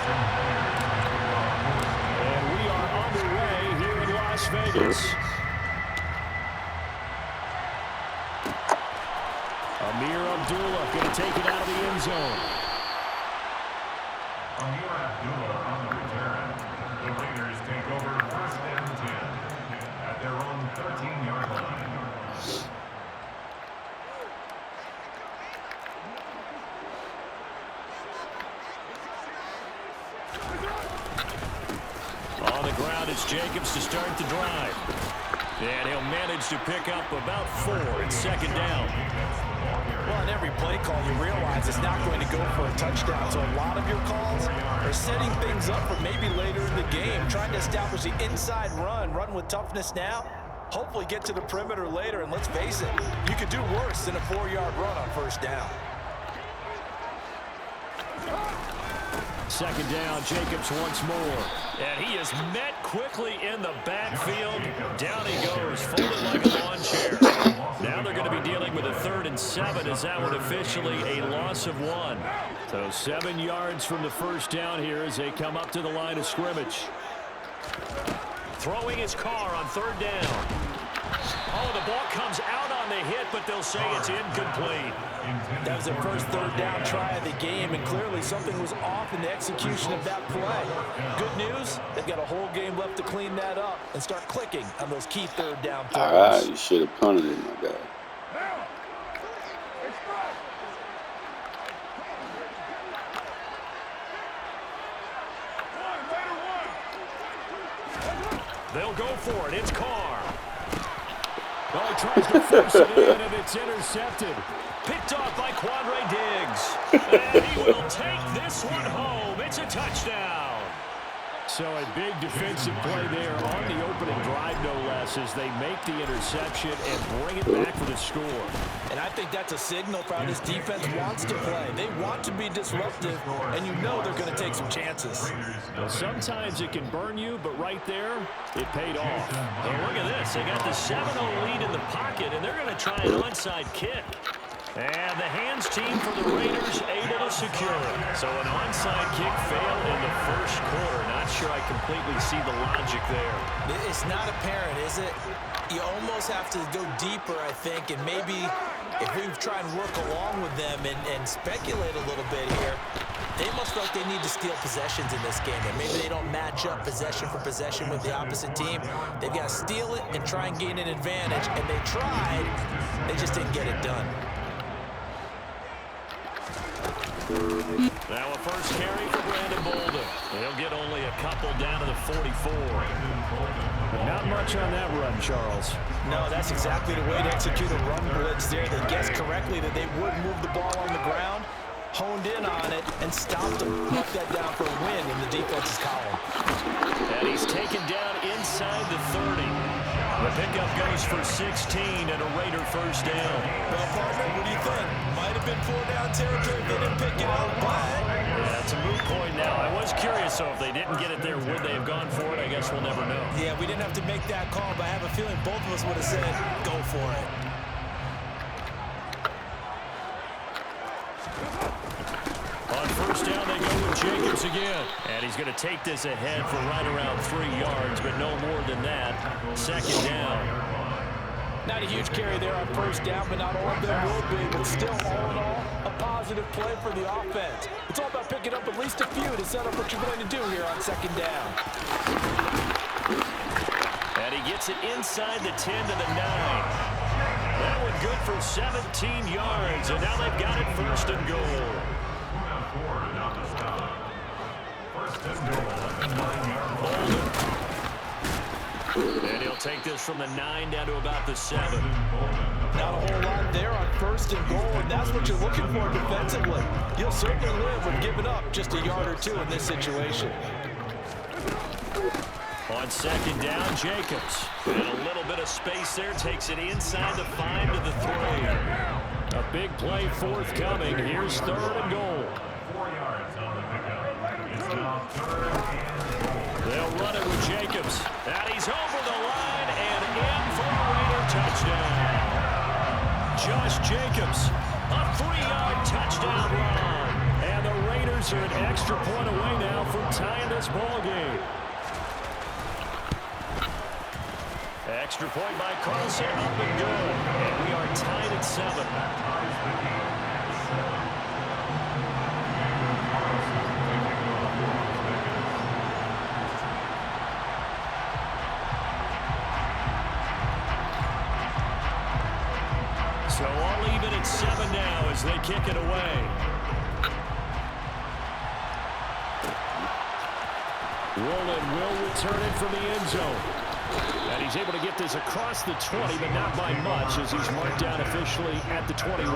And we are underway here in Las Vegas. Amir Abdullah going to take it out of the end zone. Amir Abdullah on the return. The Raiders take over 1st and 10 at their own 13-yard line. On the ground, it's Jacobs to start the drive. And he'll manage to pick up about 4. It's 2nd down. Well, in every play call, you realize it's not going to go for a touchdown. So a lot of your calls are setting things up for maybe later in the game, trying to establish the inside run with toughness now, hopefully get to the perimeter later. And let's face it, you could do worse than a 4-yard run on 1st down. 2nd down, Jacobs once more. And he is met quickly in the backfield. Down he goes, folded like a lawn chair. Now they're going to be dealing with a 3rd and 7 as that one officially a loss of 1. So 7 yards from the 1st down here as they come up to the line of scrimmage. Throwing his car on 3rd down. Oh, the ball comes out on the hit, but they'll say it's incomplete. That was their first 3rd down try of the game, and clearly something was off in the execution of that play. Good news, they've got a whole game left to clean that up and start clicking on those key 3rd down throws. All right, you should have punted it, my guy. They'll go for it. It's Carr. Well, he tries to force it in, and it's intercepted. Picked off by Quandre Diggs. And he will take this one home. It's a touchdown. So a big defensive play there on the opening drive, no less, as they make the interception and bring it back for the score. And I think that's a signal for how this defense wants to play. They want to be disruptive, and you know they're going to take some chances. Well, sometimes it can burn you, but right there, it paid off. Well, look at this. They got the 7-0 lead in the pocket, and they're going to try an onside kick. And the hands team for the Raiders able to secure it. So an onside kick failed in the 1st quarter. Not sure I completely see the logic there. It's not apparent, is it? You almost have to go deeper, I think, and maybe if we try and work along with them and speculate a little bit here, they must feel like they need to steal possessions in this game. And maybe they don't match up possession for possession with the opposite team. They've got to steal it and try and gain an advantage. And they tried. They just didn't get it done. Now a first carry for Brandon Bolden. He'll get only a couple down to the 44. Not much on that run, Charles. No, that's exactly the way to execute a run blitz there. They guessed correctly that they would move the ball on the ground, honed in on it, and stopped them. Knocked that down for a win in the defense's column. And he's taken down inside the 30. The pickup goes for 16 and a Raider 1st down. Well, partner, what do you think? Might have been 4-down territory if they didn't pick it up, but... Yeah, it's a moot point now. I was curious, so if they didn't get it there, would they have gone for it? I guess we'll never know. Yeah, we didn't have to make that call, but I have a feeling both of us would have said, go for it. On 1st down, they go with Jacobs again. And he's going to take this ahead for right around 3 yards, but no more than that. 2nd down. Not a huge carry there on 1st down, but not all of them will be. But still, all in all, a positive play for the offense. It's all about picking up at least a few to set up what you're going to do here on 2nd down. And he gets it inside the 10 to the 9. That one good for 17 yards, and now they've got it 1st and goal. And he'll take this from the 9 down to about the 7. Not a whole lot there on 1st and goal, and that's what you're looking for defensively. You'll certainly live with giving up just a yard or 2 in this situation. On 2nd down, Jacobs. And a little bit of space there. Takes it inside the 5 to the 3. A big play forthcoming. Here's 3rd and goal. 4 yards on the pickup. It's now 3rd and goal. They'll run it with Jacobs. And he's over the line and in for a Raider touchdown. Josh Jacobs, a 3-yard touchdown run. And the Raiders Raiders are an extra point away now from tying this ball game. Extra point by Carlson, up and good. And we are tied at 7. So all even at 7 now as they kick it away. Roland will return it from the end zone. And he's able to get this across the 20, but not by much as he's marked down officially at the 21.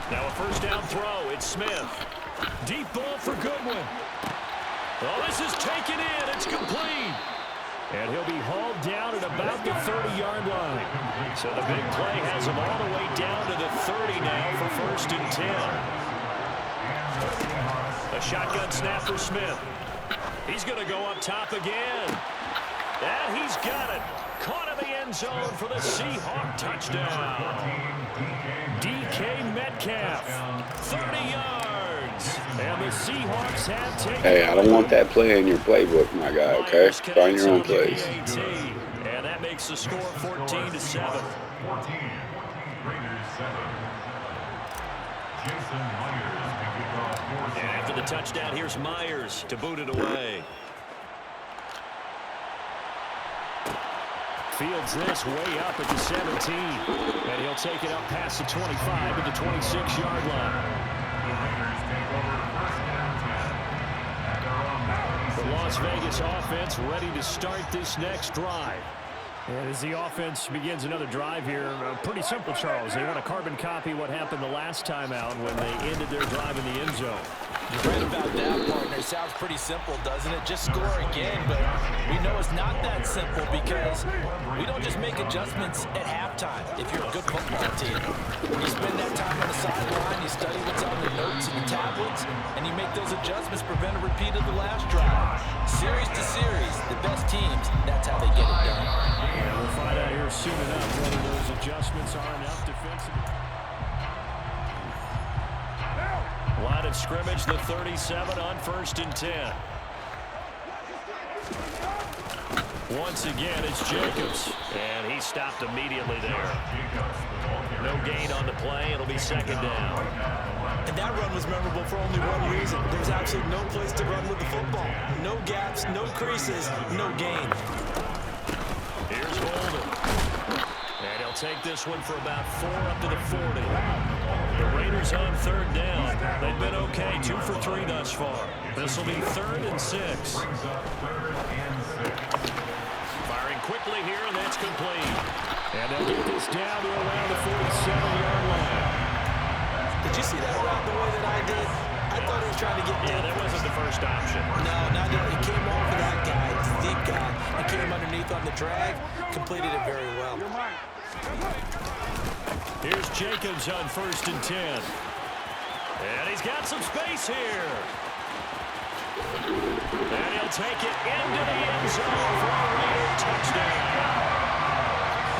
Now a first down throw. It's Smith. Deep ball for Goodwin. Oh, this is taken in. It's complete. And he'll be hauled down at about the 30-yard line. So the big play has him all the way down to the 30 now for 1st and 10. A shotgun snap for Smith. He's going to go up top again. And he's got it. Caught in the end zone for the Seahawk touchdown. DK Metcalf, 30 yards. And the Seahawks have taken. Hey, I don't want that play in your playbook, my guy, okay? Find your own plays. And that makes the score 14 to 7. 14, Raiders 7. Jason Myers can kick off for And after the touchdown, here's Myers to boot it away. Fields this way up at the 17. And he'll take it up past the 25 at the 26-yard line. The Las Vegas offense ready to start this next drive. And as the offense begins another drive here, pretty simple, Charles. They want to carbon copy what happened the last time out when they ended their drive in the end zone. You're right about that, partner. Sounds pretty simple, doesn't it? Just score again, but we know it's not that simple because we don't just make adjustments at halftime if you're a good football team. You spend that time on the sideline, you study what's on the notes and the tablets, and you make those adjustments, prevent a repeat of the last drive. Series to series, the best teams, that's how they get it done. And we'll find out here soon enough whether those adjustments are enough defensively. Line of scrimmage, the 37 on 1st and 10. Once again, it's Jacobs. And he stopped immediately there. No gain on the play. It'll be 2nd down. And that run was memorable for only one reason. There's absolutely no place to run with the football. No gaps, no creases, no gain. Here's Holden. And he'll take this one for about 4 up to the 40. The Raiders on 3rd down. They've been okay, 2 for 3 thus far. This will be 3rd and 6. Firing quickly here, and that's complete. And they'll get this down to around the 47-yard line. Did you see that route the way that I did? I thought he was trying to get deep. Yeah, that wasn't the first option. No, not yet. He came off of that guy, the deep guy. He came underneath on the drag, completed it very well. Here's Jacobs on 1st and 10. And he's got some space here. And he'll take it into the end zone for a Raider touchdown.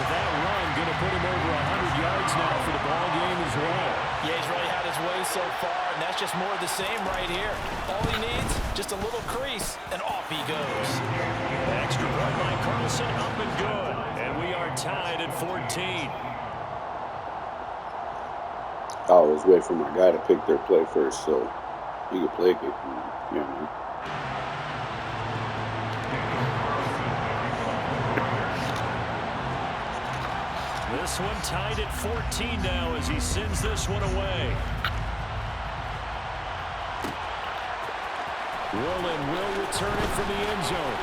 With that run, going to put him over 100 yards now for the ball game as well. Yeah, he's really had his way so far, and that's just more of the same right here. All he needs, just a little crease, and off he goes. Extra point by Carlson, up and good. And we are tied at 14. I always wait for my guy to pick their play first, so he can play it, you know. This one tied at 14 now as he sends this one away. Roland will return it from the end zone.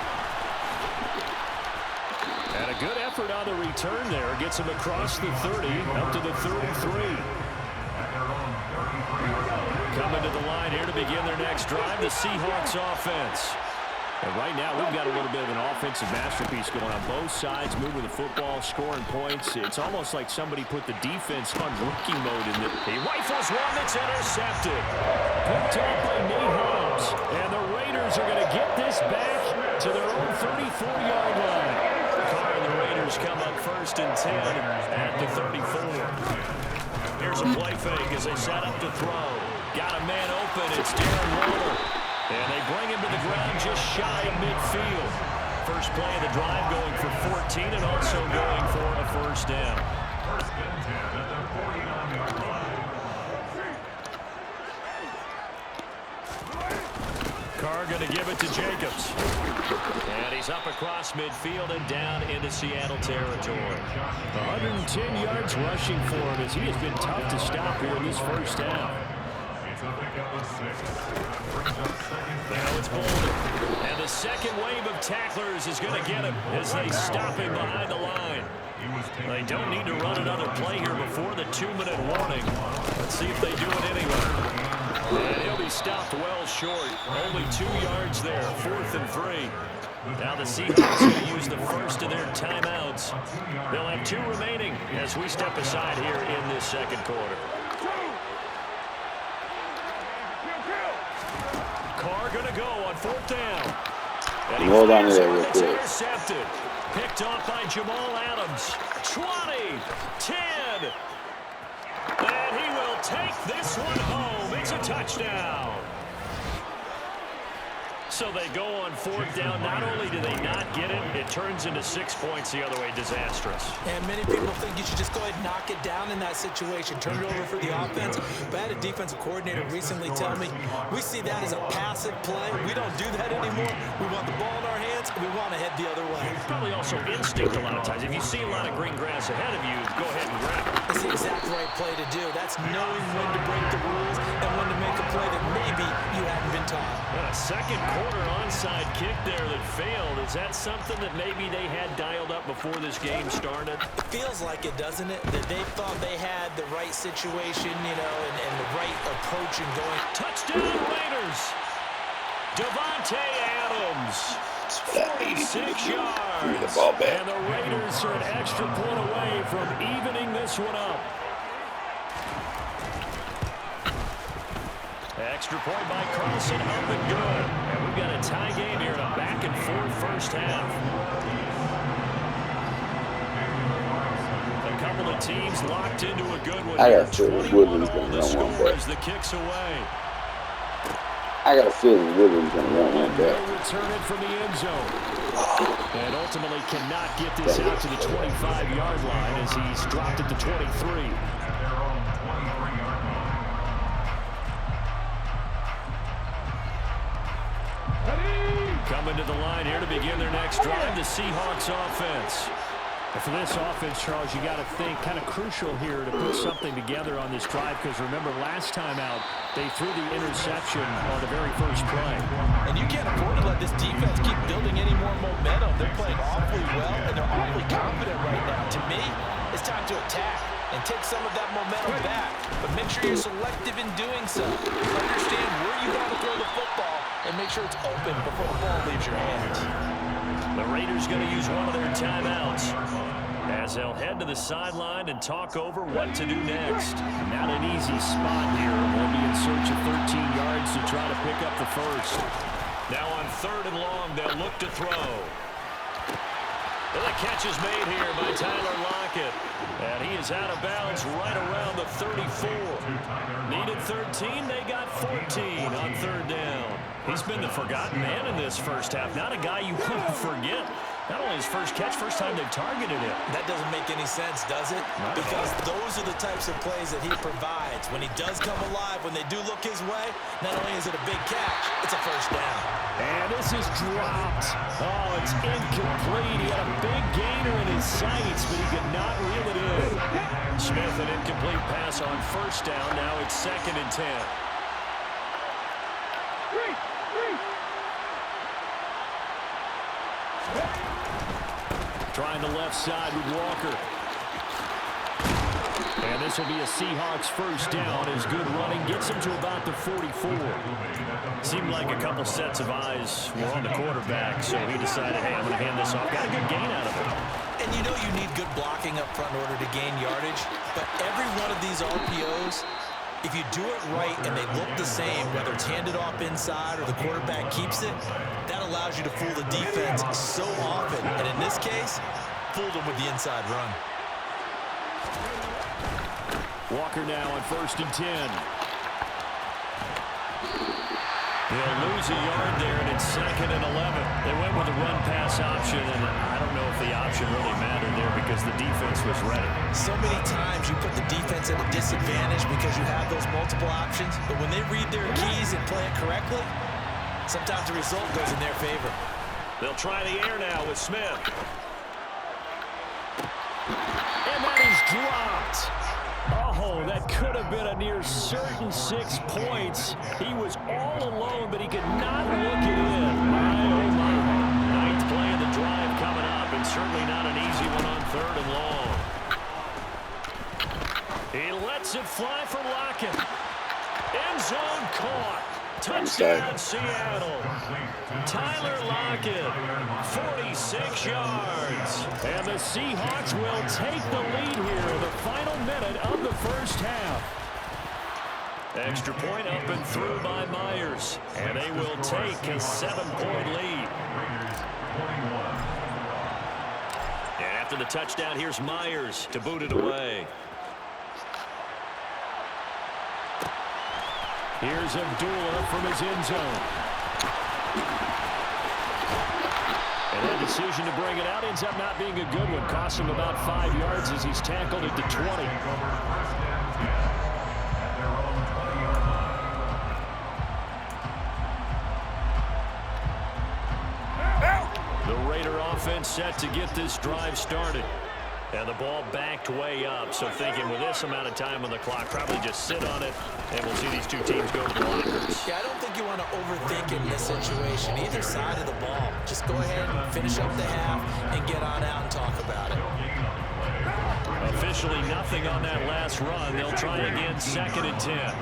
And a good effort on the return there. Gets him across the 30, up to the 33. Coming to the line here to begin their next drive, the Seahawks offense. And right now, we've got a little bit of an offensive masterpiece going on both sides, moving the football, scoring points. It's almost like somebody put the defense on rookie mode in it. He rifles one that's intercepted. Picked up by Mayhem. Jacobs. And the Raiders are going to get this back to their own 34-yard line. Carr and the Raiders come up 1st and 10 at the 34. Here's a play fake as they set up to throw. Got a man open. It's Darren Waller. And they bring him to the ground just shy of midfield. First play of the drive going for 14 and also going for a first down. 1st and 10 at the 49-yard line. Carr going to give it to Jacobs. And he's up across midfield and down into Seattle territory. 110 yards rushing for him as he has been tough to stop here in this first half. Now it's Bolden. And the second wave of tacklers is going to get him as they stop him behind the line. They don't need to run another play here before the 2-minute warning. Let's see if they do it anyway. And he'll be stopped well short. Only 2 yards there, 4th and 3. Now the Seahawks going to use the first of their timeouts. They'll have 2 remaining as we step aside here in this second quarter. Carr going to go on 4th down. And hold on to that real quick. Intercepted. Picked off by Jamal Adams. 20, 10. And he will take this one home. It's a touchdown. So they go on 4th down. Not only do they not get it, it turns into 6 points the other way. Disastrous. And many people think you should just go ahead and knock it down in that situation. Turn it over for the offense. But I had a defensive coordinator recently tell me, we see that as a passive play. We don't do that anymore. We want the ball in our hands, and we want to head the other way. Probably also instinct a lot of times. If you see a lot of green grass ahead of you, go ahead and grab it. That's the exact right play to do. That's knowing when to break the rules and when to make a play that maybe you hadn't been taught. And a second quarter onside kick there that failed. Is that something that maybe they had dialed up before this game started? It feels like it, doesn't it? That they thought they had the right situation, you know, and the right approach in going. Touchdown Raiders! Devontae Adams, 46 yards. The ball back. And the Raiders are an extra point away from evening this one up. Extra point by Carlson, up and good. And we've got a tie game here in a back-and-forth first half. A couple of teams locked into a good one. I got a feeling 21 Woodland's all going the to run score one back. as the kicks away. I got a feeling Woodland's going to run one They'll back. return it from the end zone. And ultimately cannot get this out to the 25-yard line as he's dropped it to 23. Coming to the line here to begin their next drive, the Seahawks offense. And for this offense, Charles, you got to think kind of crucial here to put something together on this drive because remember last time out they threw the interception on the very first play. And you can't afford to let this defense keep building any more momentum. They're playing awfully well and they're awfully confident right now. To me, it's time to attack and take some of that momentum back. But make sure you're selective in doing so. Understand where you want to throw the football and make sure it's open before the ball leaves your hands. The Raiders going to use one of their timeouts as they'll head to the sideline and talk over what to do next. Not an easy spot here. They'll be in search of 13 yards to try to pick up the first. Now on 3rd and long, they'll look to throw. And the catch is made here by Tyler Lockett. And he is out of bounds right around the 34. Needed 13, they got 14 on 3rd down. He's been the forgotten man in this first half. Not a guy you want to forget. Not only his first catch, first time they've targeted him. That doesn't make any sense, does it? Because those are the types of plays that he provides. When he does come alive, when they do look his way, not only is it a big catch, it's a first down. And this is dropped. Oh, it's incomplete. He had a big gainer in his sights, but he could not reel it in. Smith, an incomplete pass on first down. Now it's 2nd and 10. Trying the left side with Walker. And this will be a Seahawks first down as good running gets him to about the 44. Seemed like a couple sets of eyes were on the quarterback, so he decided, hey, I'm going to hand this off. Got a good gain out of it. And you know you need good blocking up front in order to gain yardage, but every one of these RPOs If you do it right and they look the same, whether it's handed off inside or the quarterback keeps it, that allows you to fool the defense so often. And in this case, fooled them with the inside run. Walker now on 1st and 10. They'll lose a yard there, and it's 2nd and 11. They went with a run-pass option, and I don't know if the option really mattered there because the defense was ready. So many times you put the defense at a disadvantage because you have those multiple options, but when they read their keys and play it correctly, sometimes the result goes in their favor. They'll try the air now with Smith. And that is dropped. Oh, that could have been a near certain 6 points. He was all alone, but he could not look it in. My, oh my. 9th play of the drive coming up, and certainly not an easy one on 3rd and long. He lets it fly for Lockett. End zone caught. Touchdown, Seattle. Tyler Lockett, 46 yards. And the Seahawks will take the lead here in the final minute of the first half. Extra point up and through by Myers. And they will take a 7-point lead. And after the touchdown, here's Myers to boot it away. Here's Abdullah from his end zone. And that decision to bring it out ends up not being a good one. Cost him about 5 yards as he's tackled at the 20. The Raider offense set to get this drive started. And the ball backed way up, so thinking with this amount of time on the clock, probably just sit on it, and we'll see these two teams go to the lockers. Yeah, I don't think you want to overthink in this situation, either side of the ball. Just go ahead and finish up the half and get on out and talk about it. Officially nothing on that last run. They'll try again, 2nd and 10.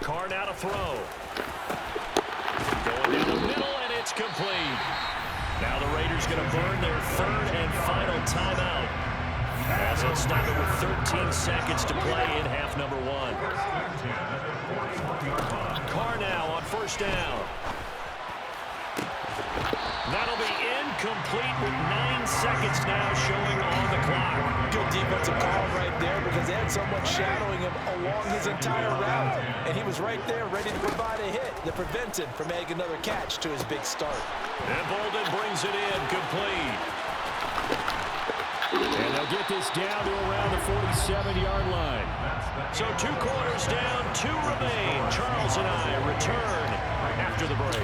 Carr now to throw. Going down the middle, and it's complete. Now the Raiders going to burn their 3rd and final timeout as they'll stop it with 13 seconds to play in half number 1. Carr now on 1st down. That'll be incomplete with 9 seconds now showing on the clock. Good defensive call right there because they had someone shadowing him along his entire route. And he was right there ready to provide a hit that prevents him from making another catch to his big start. And Bolden brings it in, complete. And they'll get this down to around the 47-yard line. So 2 quarters down, 2 remain. Charles and I return after the break.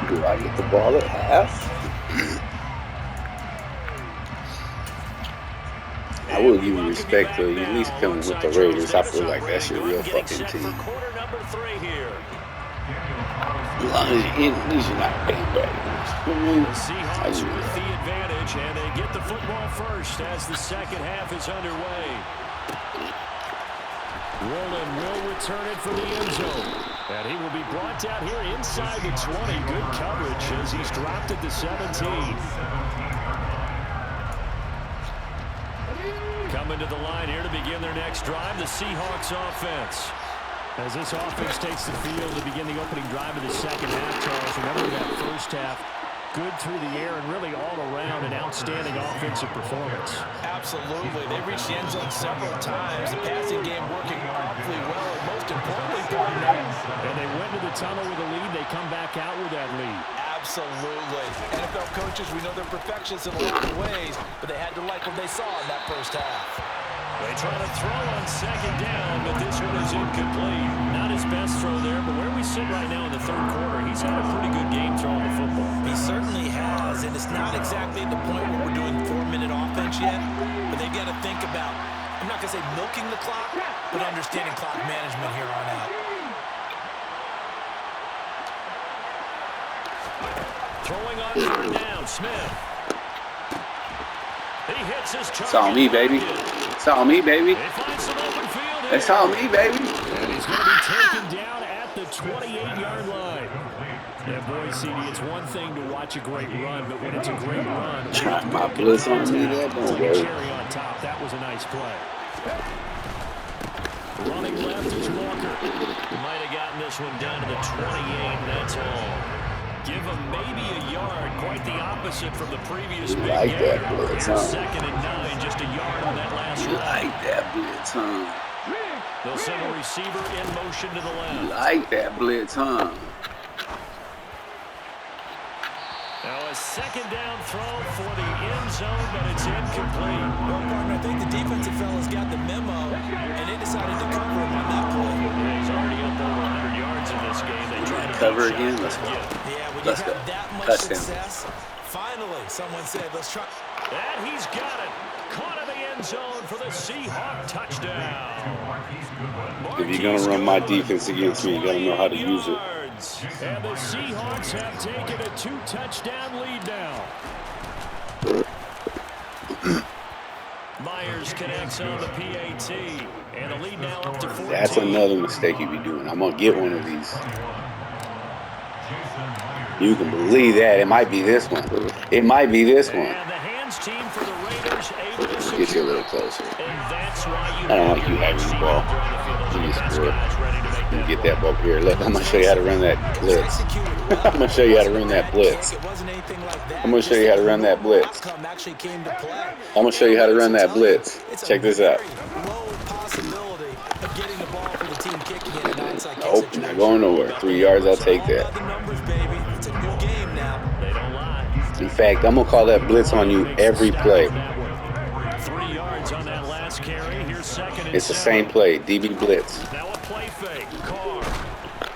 Do I get the ball at half? I will give you respect for you at least coming with the Raiders. I feel like that's your real fucking team. Quarter number 3 here. As long as you're not paying back. The Seahawks with the advantage, and they get the football first as the second half is underway. Rowland will return it for the end zone. And he will be brought down here inside the 20. Good coverage as he's dropped at the 17. Coming to the line here to begin their next drive, the Seahawks offense. As this offense takes the field to begin the opening drive of the second half, Charles, remember that first half, good through the air and really all around an outstanding offensive performance. Absolutely. They reached the end zone several times. The passing game working awfully well, and most importantly, and they went to the tunnel with a lead. They come back out with that lead. Absolutely. NFL coaches, we know they're perfectionists in a lot of ways, but they had to like what they saw in that first half. They try to throw on second down, but this one is incomplete. Not his best throw there, but where we sit right now in the third quarter, he's had a pretty good game throwing the football. He certainly has, and it's not exactly at the point where we're doing 4-minute offense yet, but they've got to think about, I'm not going to say milking the clock, but understanding clock management here on out. Throwing on third down, Smith. He hits his target. It's all me, baby. It's all me, baby. It's all me, baby. And he's going to be taken down at the 28-yard line. Yeah, boy, CD, it's one thing to watch a great run, but when it's a great run, try my blitz on me, that don't work. Cherry on top. That was a nice play. Running left is Walker. Might have gotten this one down to the 28, and that's all. Give him maybe a yard. Quite the opposite from the previous big Like gain. that blitz, Here's huh? 2nd and 9, just a yard on that last run. Like that blitz, huh? They'll send a receiver in motion to the left. Like that blitz, huh? Now a 2nd down throw for the end zone, but it's incomplete. Well, partner, I think the defensive fellas got the memo, and they decided to cover him on that play. Yeah, he's already up over 100 yards in this game. They try to Cover beat again? shots Let's go. Yeah, when Let's you go. have that much Touchdown. success, finally, someone said, let's try. And he's got it. Caught in the end zone for the Seahawk touchdown. If you're going to run my defense against me, you got to know how to use it. And the Seahawks have taken a 2-touchdown lead now. Myers connects on the PAT. And the lead now up to 14. That's another mistake you be doing. I'm going to get one of these. You can believe that. It might be this one. It might be this one. And the hands team for the Raiders able to secure. Get you a little closer. And that's why I don't like you having the ball. You just screw it. You get that ball here. Look, I'm going to show you how to run that blitz. I'm going to show you how to run that blitz. I'm going to show you how to run that blitz. I'm going to show you how to run that blitz. Check this out. Nope, not going nowhere. 3 yards, I'll take that. In fact, I'm going to call that blitz on you every play. 3 yards on that last carry. Here's 2nd and It's the 7. same play, DB blitz. Now a play fake. Carr.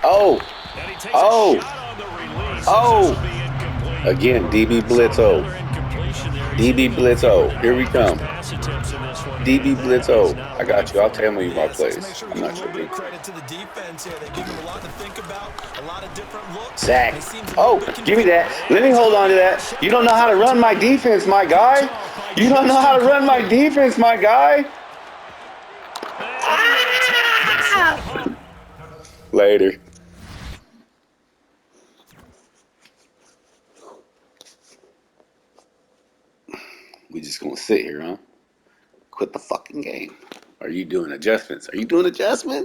Oh, And he takes oh, a shot on the release. oh. This will be incomplete. Again, DB blitz O. Another incompletion there. DB blitz O. Here we come. Pass attempts in this one. DB blitz O. I got you. I'll tell you my plays. I'm not Sure, tripping. credit to the defense here. They give him a lot to think about, a lot of different looks. Zach. He seems a Oh, little bit give me that. Let me hold on to that. You don't know how to run my defense, my guy. You don't know how to run my defense, my guy. Ah! Later. We just gonna sit here, huh? Quit the fucking game. Are you doing adjustments? Are you doing adjustments?